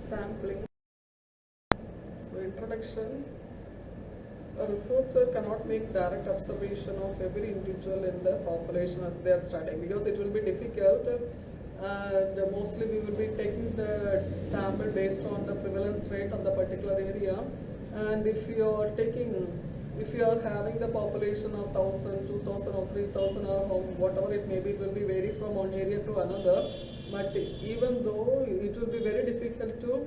Sampling. So introduction. A researcher cannot make direct observation of every individual in the population as they are studying because it will be difficult, and mostly we will be taking the sample based on the prevalence rate of the particular area. And if you are having the population of 1000, 2000 or 3000 or whatever it may be, it will be vary from one area to another. But even though it will be very difficult to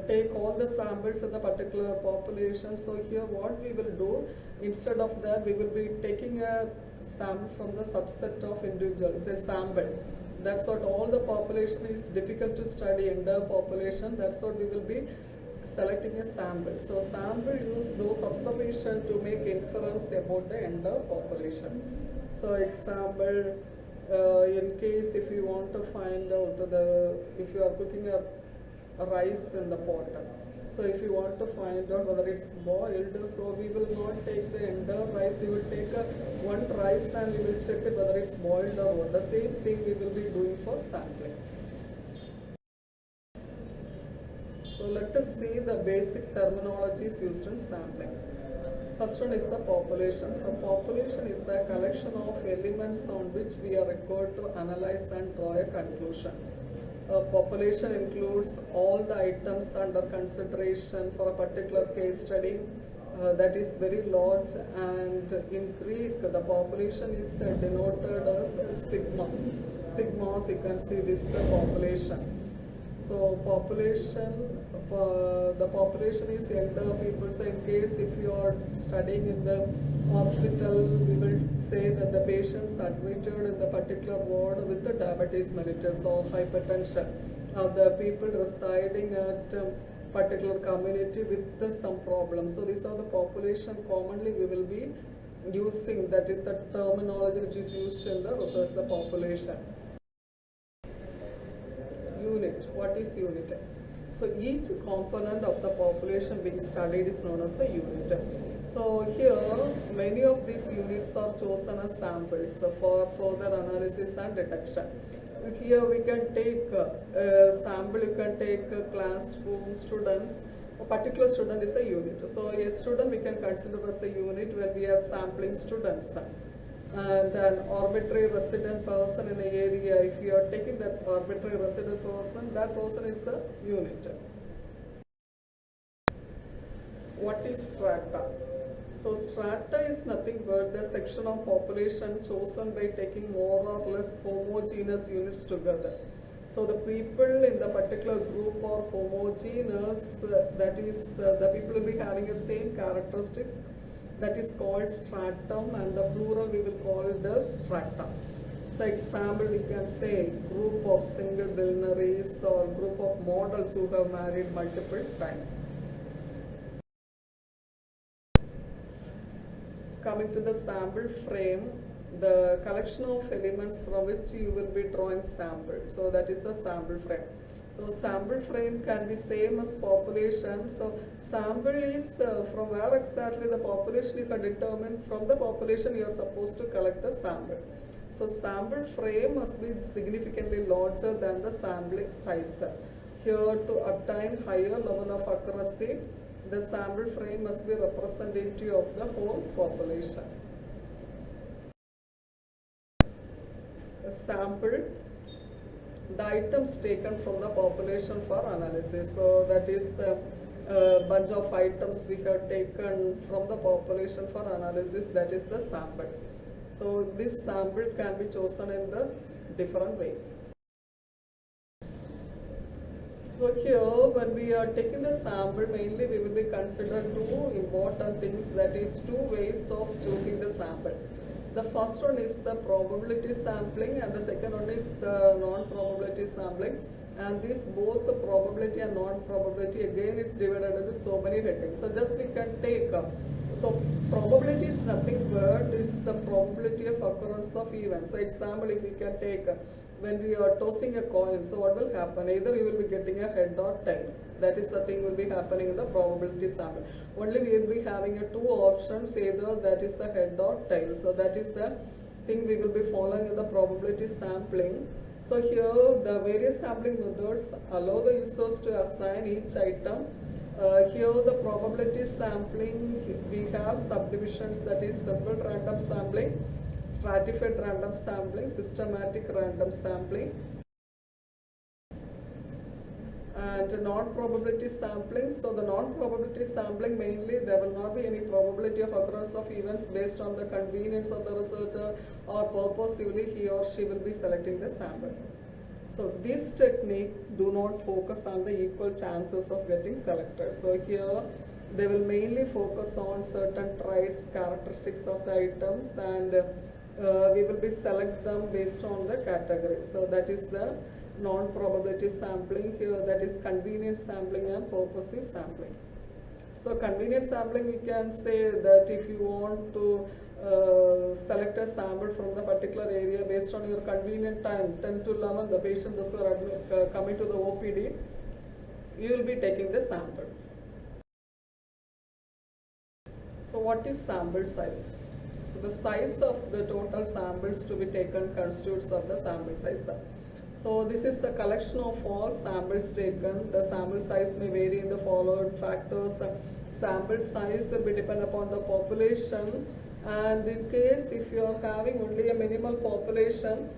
take all the samples in the particular population. So here what we will do, instead of that we will be taking a sample from the subset of individuals, a sample. That's what all the population is difficult to study in the population. That's what we will be selecting a sample. So sample use those observation to make inference about the entire population. So example, in case if you want to find out if you are cooking a rice in the pot. So if you want to find out whether it's boiled, so we will not take the entire rice, we will take one rice and we will check it whether it's boiled or what. The same thing we will be doing for sampling. So let us see the basic terminologies used in sampling. First one is the population. So population is the collection of elements on which we are required to analyze and draw a conclusion. Population includes all the items under consideration for a particular case study. That is very large, and in Greek the population is denoted as sigma. Sigma, you can see this is the population. So the population is elder people. So in case if you are studying in the hospital, we will say that the patients admitted in the particular ward with the diabetes mellitus or hypertension, or the people residing at particular community with some problems. So these are the population commonly we will be using. That is the terminology which is used in the research, the population. Unit. What is unit? So each component of the population being studied is known as a unit. So here many of these units are chosen as samples for further analysis and detection. Here we can take a sample, you can take classroom students. A particular student is a unit. So a student we can consider as a unit when we are sampling students. And an arbitrary resident person in an area, if you are taking that arbitrary resident person, that person is a unit. What is strata? So strata is nothing but the section of population chosen by taking more or less homogeneous units together. So the people in the particular group are homogeneous, that is the people will be having the same characteristics. That is called stratum, and the plural we will call it as strata. So example we can say group of single billionaires or group of models who have married multiple times. Coming to the sample frame, the collection of elements from which you will be drawing sample. So that is the sample frame. So sample frame can be same as population. So sample is from where exactly the population you can determine. From the population you are supposed to collect the sample. So sample frame must be significantly larger than the sampling size. Here to obtain higher level of accuracy, the sample frame must be representative of the whole population. A sample, the items taken from the population for analysis. So that is the bunch of items we have taken from the population for analysis, that is the sample. So this sample can be chosen in the different ways. So here when we are taking the sample, mainly we will be considered two important things, that is two ways of choosing the sample. The first one is the probability sampling, and the second one is the non-probability sampling. And this both the probability and non-probability, again it's divided into so many headings. So just we can take, so probability is nothing but is the probability of occurrence of events. So example, if we can take when we are tossing a coin, so what will happen? Either you will be getting a head or tail. That is the thing will be happening in the probability sample. Only we will be having two options, either that is a head or tail. So that is the thing we will be following in the probability sampling. So here the various sampling methods allow the users to assign each item. Here the probability sampling, we have subdivisions, that is simple random sampling, stratified random sampling, systematic random sampling, and non-probability sampling. So the non-probability sampling, mainly there will not be any probability of occurrence of events based on the convenience of the researcher, or purposively he or she will be selecting the sample. So this technique do not focus on the equal chances of getting selected. So here they will mainly focus on certain traits, characteristics of the items, and we will be select them based on the category. So that is the non-probability sampling here, that is convenience sampling and purposive sampling. So convenience sampling, we can say that if you want to select a sample from the particular area based on your convenient time, 10 to 11, the patient those who are coming to the OPD, you will be taking the sample. So what is sample size? So the size of the total samples to be taken constitutes of the sample size. So this is the collection of all samples taken. The sample size may vary in the following factors. Sample size will be dependent upon the population, and in case if you are having only a minimal population,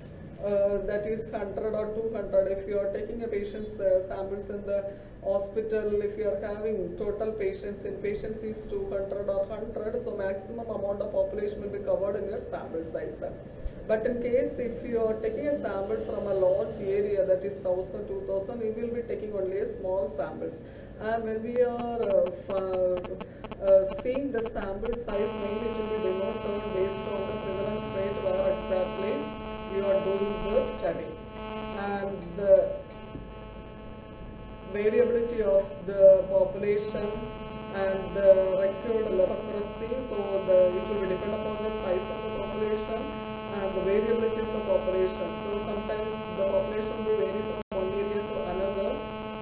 that is 100 or 200, if you are taking a patient's samples in the hospital, if you are having total patients, in patients is 200 or 100, so maximum amount of population will be covered in your sample size. But in case if you are taking a sample from a large area, that is 1000, 2000, we will be taking only a small samples. And when we are seeing the sample size, mainly it will be denoted based on the prevalence rate where exactly you are doing the study. And the variability of the population and the record level of accuracy, so it will be dependent upon the size of the population and the variability of the population. So sometimes the population will vary from one area to another,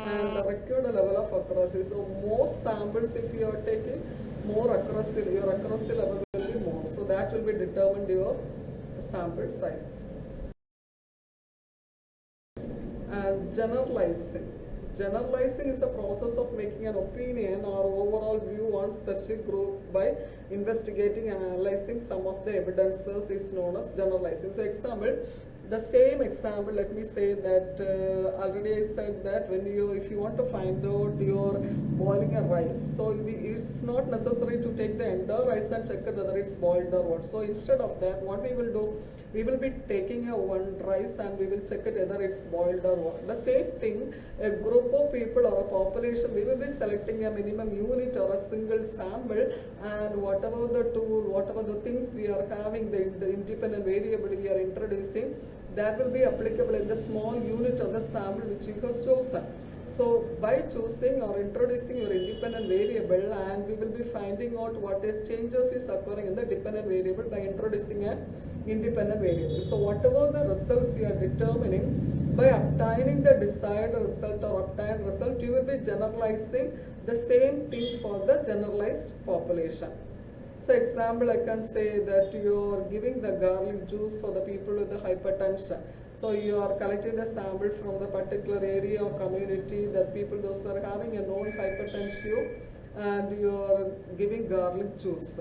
and the required level of accuracy. So more samples if you are taking, more accuracy, your accuracy level will be more. So that will be determined your sample size. And generalizing. Generalizing is the process of making an opinion or overall view on specific group by investigating and analyzing some of the evidences is known as generalizing. So example, the same example, let me say that already I said that if you want to find out you're boiling a rice, so it's not necessary to take the entire rice and check whether it's boiled or what. So instead of that, what we will do, we will be taking one rice and we will check it whether it's boiled or what. The same thing, a group of people or a population, we will be selecting a minimum unit or a single sample, and whatever the tool, whatever the things we are having, the independent variable we are introducing, that will be applicable in the small unit of the sample which you have chosen. So by choosing or introducing your independent variable, and we will be finding out what changes is occurring in the dependent variable by introducing an independent variable. So whatever the results you are determining, by obtaining the desired result or obtained result, you will be generalizing the same thing for the generalized population. So example, I can say that you are giving the garlic juice for the people with the hypertension. So you are collecting the sample from the particular area or community, that people those are having a known hypertension, and you are giving garlic juice.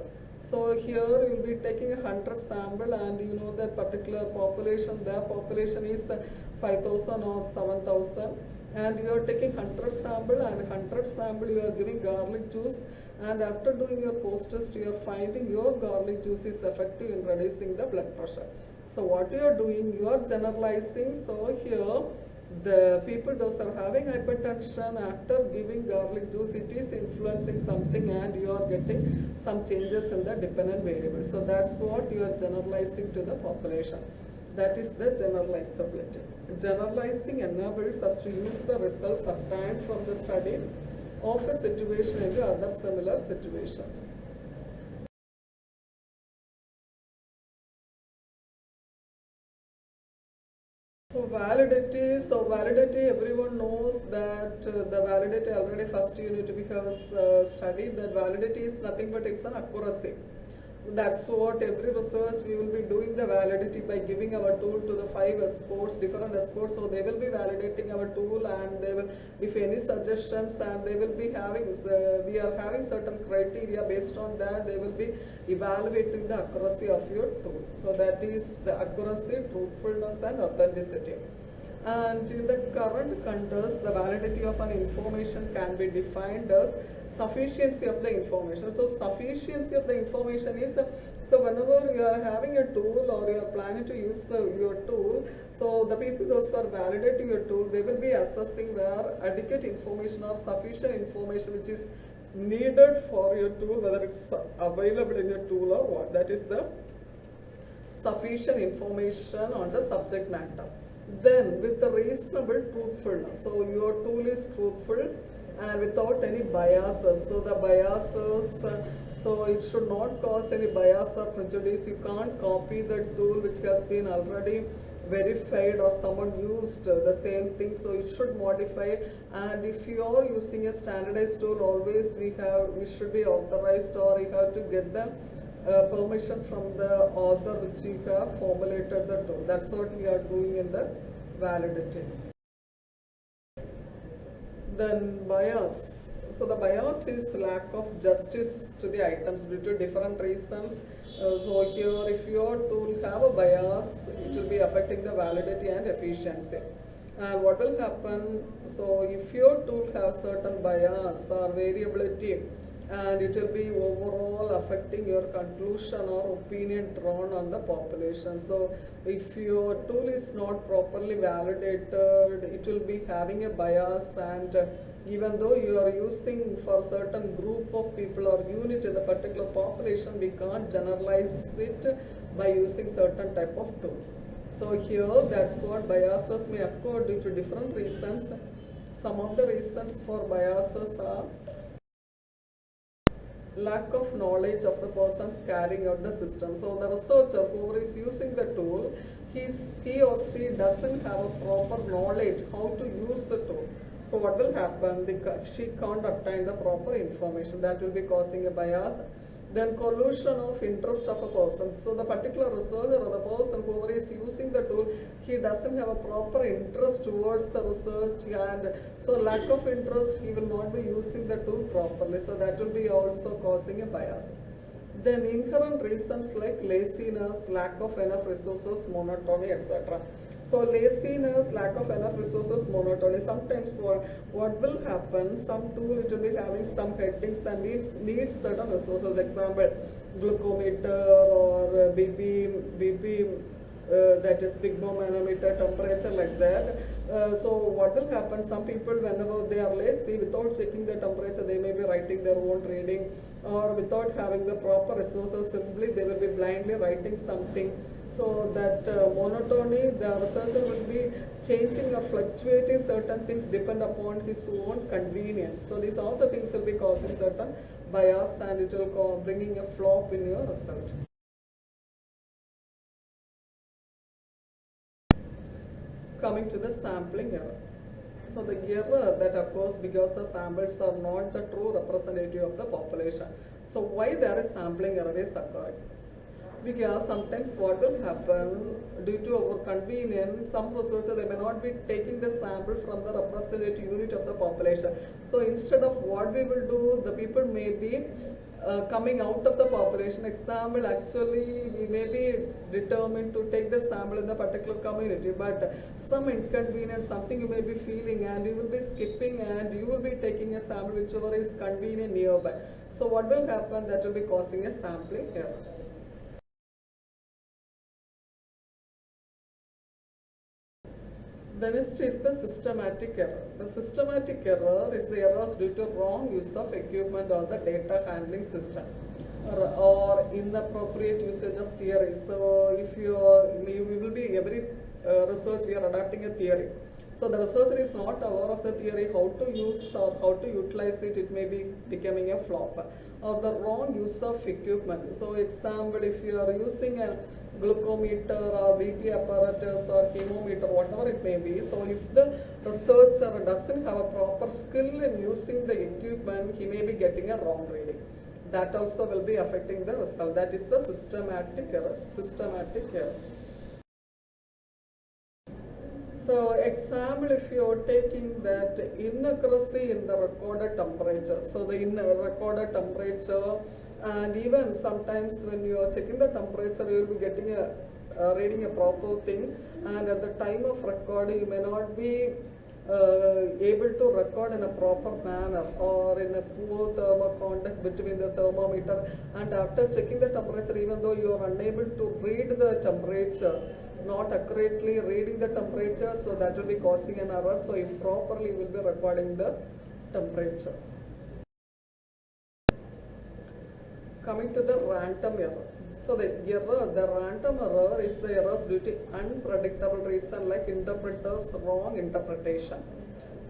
So here you will be taking 100 sample, and you know that particular population, their population is 5,000 or 7,000, and you are taking 100 sample, and 100 sample you are giving garlic juice, and after doing your post test you are finding your garlic juice is effective in reducing the blood pressure. So what you are doing, you are generalizing. So here the people those are having hypertension, after giving garlic juice, it is influencing something and you are getting some changes in the dependent variable. So that's what you are generalizing to the population. That is the generalizability. Generalizing enables us to use the results obtained from the study of a situation into other similar situations. So validity, everyone knows that the validity already first unit we have studied that validity is nothing but it's an accuracy. That's what every research we will be doing the validity by giving our tool to the five experts, different experts. So they will be validating our tool, and they will, if any suggestions, and they will be having, we are having certain criteria. Based on that, they will be evaluating the accuracy of your tool. So that is the accuracy, truthfulness, and authenticity. And in the current context, the validity of an information can be defined as sufficiency of the information. So sufficiency of the information is, so whenever you are having a tool or you are planning to use your tool, so the people those who are validating your tool, they will be assessing where adequate information or sufficient information which is needed for your tool, whether it's available in your tool or what. That is the sufficient information on the subject matter. Then with the reasonable truthfulness, so your tool is truthful and without any biases. So the biases, so it should not cause any bias or prejudice. You can't copy the tool which has been already verified or someone used the same thing, so it should modify. And if you are using a standardized tool, always we should be authorized, or you have to get them permission from the author which you have formulated the tool. That's what we are doing in the validity. Then bias. So the bias is lack of justice to the items due to different reasons. So here, if your tool have a bias, it will be affecting the validity and efficiency. And what will happen, so if your tool has certain bias or variability, and it will be overall affecting your conclusion or opinion drawn on the population. So if your tool is not properly validated, it will be having a bias, and even though you are using for certain group of people or unit in the particular population, we can't generalize it by using certain type of tool. So here, that's what biases may occur due to different reasons. Some of the reasons for biases are lack of knowledge of the persons carrying out the system. So the researcher who is using the tool, he or she doesn't have a proper knowledge how to use the tool. So what will happen? She can't obtain the proper information. That will be causing a bias. Then collusion of interest of a person. So the particular researcher or the person who is using the tool, he doesn't have a proper interest towards the research, and so lack of interest, he will not be using the tool properly. So that will be also causing a bias. Then inherent reasons like laziness, lack of enough resources, monotony, etc. So laziness, lack of enough resources, monotony. Sometimes what will happen, some tool it will be having some headings and needs certain resources. Example, glucometer or BP, that is sphygmomanometer, temperature, like that. So what will happen, some people whenever they are lazy, without checking the temperature, they may be writing their own reading, or without having the proper resources, simply they will be blindly writing something. So that monotony, the researcher will be changing or fluctuating certain things depend upon his own convenience. So these all the things will be causing certain bias, and it will bringing a flop in your result. Coming to the sampling error. So the error that occurs because the samples are not the true representative of the population. So why there is sampling error is occurring? Because sometimes what will happen, due to our convenience, some researchers, they may not be taking the sample from the representative unit of the population. So instead of what we will do, the people may be coming out of the population. Example, actually we may be determined to take the sample in the particular community, but some inconvenience, something you may be feeling, and you will be skipping and you will be taking a sample whichever is convenient nearby. So what will happen, that will be causing a sampling error. The next is the systematic error. The systematic error is the errors due to wrong use of equipment or the data handling system, or inappropriate usage of theory. So if you will be every research we are adapting a theory. So the researcher is not aware of the theory, how to use or how to utilize it, it may be becoming a flop. Or the wrong use of equipment. So example, if you are using a glucometer or BP apparatus or chemometer, whatever it may be, so if the researcher doesn't have a proper skill in using the equipment, he may be getting a wrong reading. that also will be affecting the result. That is the systematic error. Systematic error. So example, if you are taking that inaccuracy in the recorded temperature, so the recorded temperature, and even sometimes when you are checking the temperature, you will be getting a reading a proper thing, and at the time of recording, you may not be able to record in a proper manner, or in a poor thermal contact between the thermometer, and after checking the temperature, even though you are unable to read the temperature, not accurately reading the temperature, so that will be causing an error, so improperly you will be recording the temperature. Coming to the random error. So the random error is the errors due to unpredictable reason like interpreter's wrong interpretation.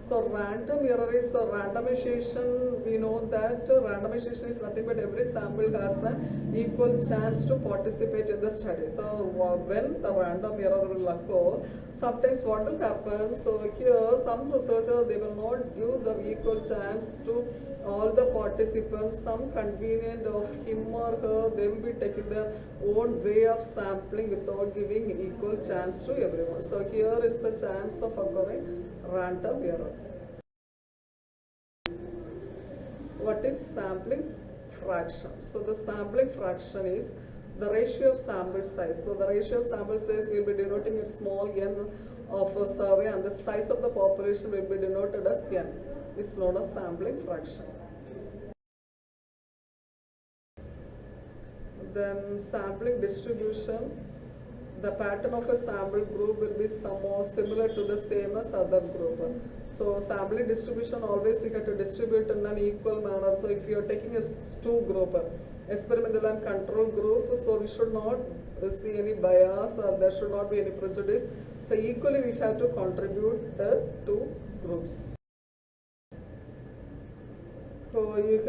So random error is randomization. We know that randomization is nothing but every sample has an equal chance to participate in the study. So when the random error will occur, sometimes what will happen, so here some researcher, they will not give the equal chance to all the participants. Some convenient of him or her, they will be taking their own way of sampling without giving equal chance to everyone. So here is the chance of occurring random error. What is sampling fraction? So the sampling fraction is the ratio of sample size. So the ratio of sample size will be denoting a small n of a survey, and the size of the population will be denoted as n. It's known as sampling fraction. Then sampling distribution. The pattern of a sample group will be somewhat similar to the same as other group. So sampling distribution, always you have to distribute in an equal manner. So if you are taking a two group, experimental and control group, so we should not see any bias, or there should not be any prejudice. So equally we have to contribute the two groups. So you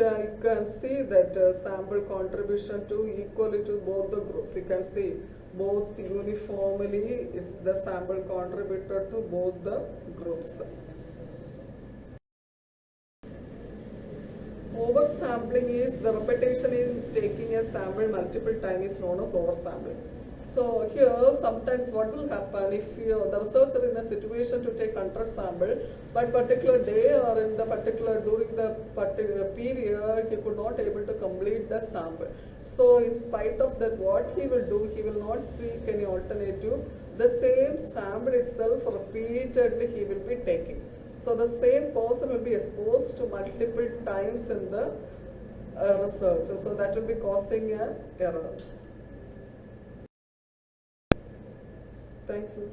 can see that sample contribution to equally to both the groups. You can see both uniformly it's the sample contributed to both the groups. Oversampling is the repetition in taking a sample multiple times is known as oversampling. So here sometimes what will happen if the researcher in a situation to take 100 sample, but particular day or in the particular during the particular period he could not able to complete the sample. So in spite of that, what he will do, he will not seek any alternative. The same sample itself repeatedly he will be taking. So the same person will be exposed to multiple times in the research. So that will be causing an error. Thank you.